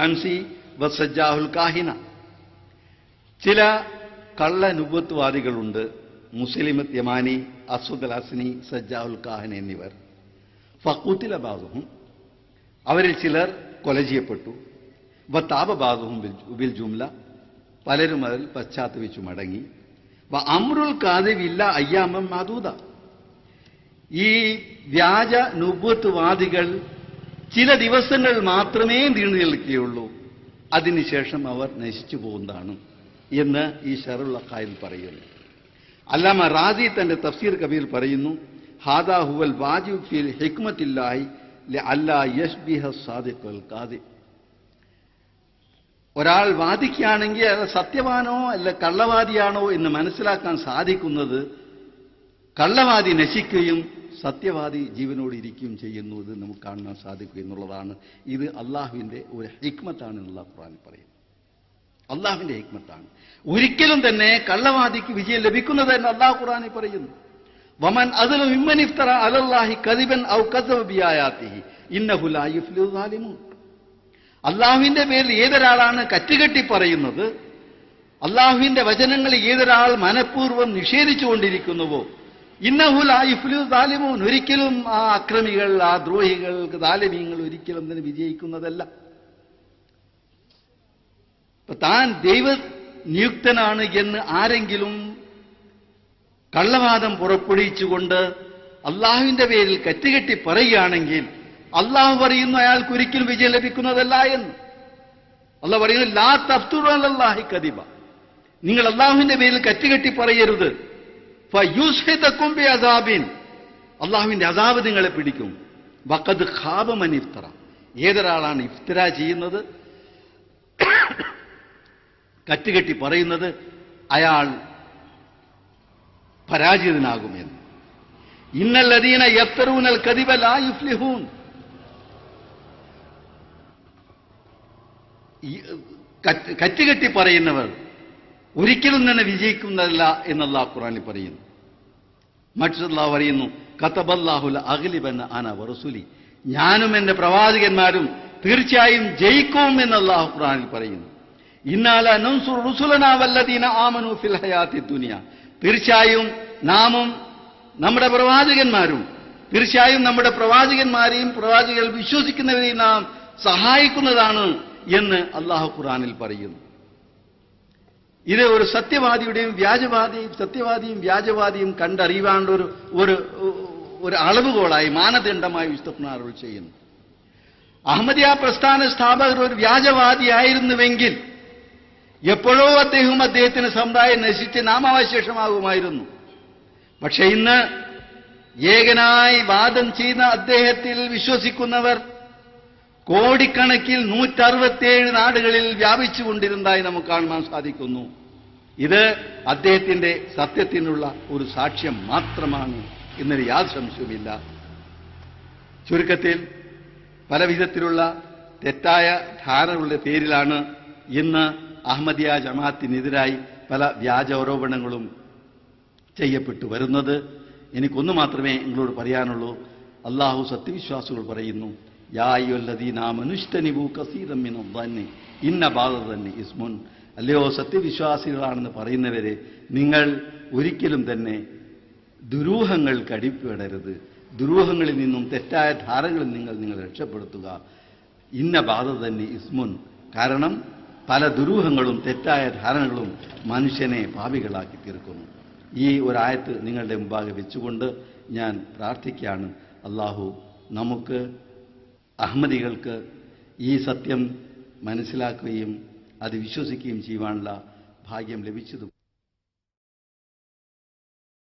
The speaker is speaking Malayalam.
അൻസി വസജ്ജാഹുൽ കാഹിന. ചില കള്ള നുബുവത്വാദികളുണ്ട്. മുസ്ലിമത്ത് യമാനി, അസ്വദ് അൽ അസ്നി, സജ്ജാഹുൽ കാഹിന എന്നിവർ. ഫഖുതില ബാദുഹും, അവരിൽ ചിലർ കൊല ചെയ്യപ്പെട്ടു. വതാബ ബാദുഹും ബിൽ ജുംല, പലരും അതിൽ പശ്ചാത്തപിച്ചു മടങ്ങി. അമ്രുൽ കാദിബില്ല അയ്യാമം മാദൂദ, ഈ വ്യാജ നുബുവത്വാദികൾ ചില ദിവസങ്ങൾ മാത്രമേ നീണ്ടു നിൽക്കുകയുള്ളൂ, അതിനുശേഷം അവർ നശിച്ചു പോകുന്നതാണ് എന്ന് ഈ ശറഉൽ അഖായിൽ പറയുന്നു. അല്ലാമ റാസി തന്റെ തഫ്സീർ കബീർ പറയുന്നു, ഹാദാ ഹുവൽ വാജിബ് ഫിൽ ഹിക്മത്തില്ലാഹി ലഅല്ലാ യശ്ബിഹ സാദിഖ് വൽ കാദിബ്. ഒരാൾ വാദിക്കുകയാണെങ്കിൽ അത് സത്യവാനോ അല്ല കള്ളവാദിയാണോ എന്ന് മനസ്സിലാക്കാൻ സാധിക്കുന്നത് കള്ളവാദി നശിക്കുകയും സത്യവാദി ജീവനോട് ഇരിക്കുകയും ചെയ്യുന്നു. ഇത് നമുക്ക് കാണാൻ സാധിക്കും എന്നുള്ളതാണ്. ഇത് അള്ളാഹുവിന്റെ ഒരു ഹിക്മത്താണ് എന്നുള്ള ഖുർആൻ പറയുന്നു. അള്ളാഹുവിന്റെ ഹിക്മത്താണ്. ഒരിക്കലും തന്നെ കള്ളവാദിക്ക് വിജയം ലഭിക്കുന്നത് എന്ന് അള്ളാഹു ഖുർആനിൽ പറയുന്നു. വമൻ അദ്ലു മിമ്മൻ ഇഫ്തറ അലല്ലാഹി കദിബൻ ഔ കസബ ബിആയാതിഹി ഇന്നഹു ലാ യുഫ്ലിഹു സാലിമൂൻ. അള്ളാഹുവിന്റെ പേരിൽ ഏതൊരാളാണ് കറ്റുകെട്ടി പറയുന്നത്, അള്ളാഹുവിന്റെ വചനങ്ങൾ ഏതൊരാൾ മനഃപൂർവ്വം നിഷേധിച്ചുകൊണ്ടിരിക്കുന്നുവോ, ഇന്നഹു ലാ യുഫ്ലിഹു സാലിമൂൻ, ഒരിക്കലും ആ അക്രമികൾ, ആ ദ്രോഹികൾ, ദാലിമീങ്ങൾ ഒരിക്കലും തന്നെ വിജയിക്കുന്നതല്ല. താൻ ദൈവ നിയുക്തനാണ് എന്ന് ആരെങ്കിലും കള്ളവാദം പുറപ്പെടുവിച്ചുകൊണ്ട് അള്ളാഹുവിന്റെ പേരിൽ കറ്റുകെട്ടി പറയുകയാണെങ്കിൽ അള്ളാഹു പറയുന്നു അയാൾക്ക് ഒരിക്കലും വിജയം ലഭിക്കുന്നതല്ല എന്ന്. അള്ളാഹു പറയുന്നു, ലാ തഫ്തുറു അലല്ലാഹി കദിബ, നിങ്ങൾ അള്ളാഹുവിന്റെ പേരിൽ കറ്റുകെട്ടി പറയരുത്. ഫയുസ്ഹിതകും ബിഅസാബിൻ, അള്ളാഹുവിന്റെ അസാബ് നിങ്ങളെ പിടിക്കും. വഖദ് ഖാബ മൻ ഇഫ്തറ, ഏതൊരാളാണ് ഇഫ്തിറ ചെയ്യുന്നത്, കറ്റുകെട്ടി പറയുന്നത്, അയാൾ പരാജിതനാകുമെന്ന്. ഇന്നല്ലദീന യഫ്തറൂനൽ കദിബ ലാ യുഫ്ലിഹൂൻ, കറ്റുകെട്ടി പറയുന്നവർ ഒരിക്കലും തന്നെ വിജയിക്കുന്നതല്ല എന്നുള്ള ഖുർആനിൽ പറയുന്നു. മറ്റല്ലാഹു പറയുന്നു, കതബല്ലാഹുൽ അഗ്ലിബന്ന അന വറസുലി, ഞാനും എന്റെ പ്രവാചകന്മാരും തീർച്ചയായും ജയിക്കും എന്നുള്ള ഖുർആനിൽ പറയുന്നു. ഇന്നാല നൻസുർ റുസുലനാ വല്ലദീന ആമനു ഫിൽ ഹയാത്തി ദുനിയ, തീർച്ചയായും നാമും നമ്മുടെ പ്രവാചകന്മാരും, തീർച്ചയായും നമ്മുടെ പ്രവാചകന്മാരെയും പ്രവാചകർ വിശ്വസിക്കുന്നവരെയും നാം സഹായിക്കുന്നതാണ് എന്ന് അള്ളാഹു ഖുർആനിൽ പറയുന്നു. ഇത് ഒരു സത്യവാദിയുടെയും സത്യവാദിയും വ്യാജവാദിയും കണ്ടറിയാനുള്ള ഒരു അളവുകോളായി, മാനദണ്ഡമായി വിശുദ്ധ ഖുർആൻ അരുൾ ചെയ്യുന്നു. അഹമ്മദിയ പ്രസ്ഥാന സ്ഥാപകർ ഒരു വ്യാജവാദിയായിരുന്നുവെങ്കിൽ എപ്പോഴോ അദ്ദേഹത്തിന് സമുദായം നശിച്ച് നാമാവശേഷമാകുമായിരുന്നു. പക്ഷെ ഇന്ന് ഏകനായി വാദം ചെയ്യുന്ന അദ്ദേഹത്തിൽ വിശ്വസിക്കുന്നവർ കോടിക്കണക്കിൽ 167 നാടുകളിൽ വ്യാപിച്ചുകൊണ്ടിരുന്നതായി നമുക്ക് കാണാൻ സാധിക്കുന്നു. ഇത് അദ്ദേഹത്തിന്റെ സത്യത്തിനുള്ള ഒരു സാക്ഷ്യം മാത്രമാണ് എന്നൊരു യാതൊരു സംശയവുമില്ല. ചുരുക്കത്തിൽ പല വിധത്തിലുള്ള തെറ്റായ ധാരണകളുടെ പേരിലാണ് ഇന്ന് അഹമ്മദിയ ജമാഅത്തിനെതിരായി പല വ്യാജാരോപണങ്ങളും ചെയ്യപ്പെട്ടു വരുന്നത്. എനിക്കൊന്നു മാത്രമേ നിങ്ങളോട് പറയാനുള്ളൂ. അള്ളാഹു സത്യവിശ്വാസികൾ പറയുന്നു, യാ അയ്യുഹല്ലദീന ആമനൂ ഇജ്തനിബൂ കസീറൻ മിനദ്ദന്നി ഇന്ന ബഅദദ്ദന്നി ഇസ്മുൻ. അല്ലയോ സത്യവിശ്വാസികളാണെന്ന് പറയുന്നവരെ, നിങ്ങൾ ഒരിക്കലും തന്നെ ദുരൂഹങ്ങൾക്ക് അടിപ്പെടരുത്. ദുരൂഹങ്ങളിൽ നിന്നും തെറ്റായ ധാരണകളിൽ നിങ്ങൾ രക്ഷപ്പെടുത്തുക. ഇന്ന ബഅദദ്ദന്നി ഇസ്മുൻ, കാരണം പല ദുരൂഹങ്ങളും തെറ്റായ ധാരണകളും മനുഷ്യനെ പാപികളാക്കി തീർക്കുന്നു. ഈ ഒരായത്ത് നിങ്ങളുടെ മുമ്പാകെ വെച്ചുകൊണ്ട് ഞാൻ പ്രാർത്ഥിക്കുകയാണ്, അള്ളാഹു നമുക്ക് അഹമ്മദികൾക്ക് ഈ സത്യം മനസ്സിലാക്കുകയും അത് വിശ്വസിക്കുകയും ചെയ്യുവാനുള്ള ഭാഗ്യം ലഭിച്ചതും